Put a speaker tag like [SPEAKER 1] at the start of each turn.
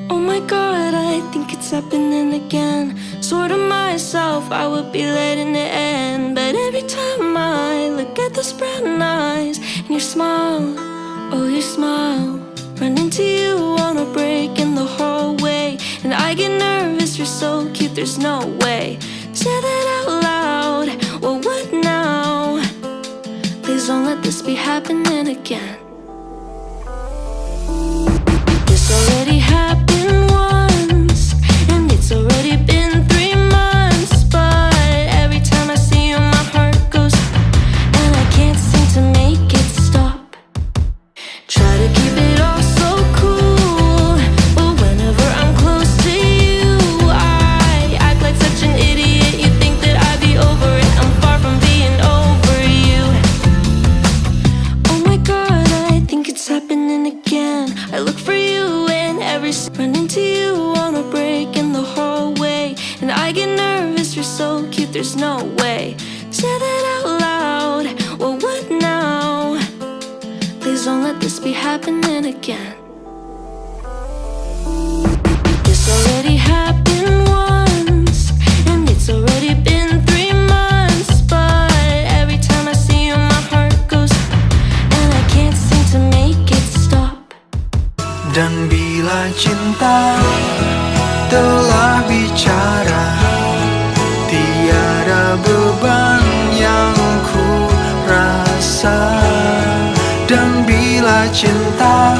[SPEAKER 1] Oh my God, I think it's happening again. Swore to myself I would be letting it end, but every time I look at those brown eyes and your smile, oh your smile, run into you on a break in the hallway, and I get nervous, you're so cute, there's no way. Say that out loud, well what now? Please don't let this be happening again. This already happened once, and it's already been 3 months, but every time I see you my heart goes, and I can't seem to make it stop. Try to keep it all so cool, but whenever I'm close to you I act like such an idiot. You think that I'd be over it, I'm far from being over you. Oh my God, I think it's happening again. I look for you in every run into you on a break in the hallway, and I get nervous, you're so cute, there's no way. Say that out loud, well what now? Please don't let this be happening again. This already happened once, and it's already been 3 months, but every time I see you my heart goes, and I can't seem to make it stop.
[SPEAKER 2] Dan bila cinta telah bicara, tiada beban yang ku rasa. Dan bila cinta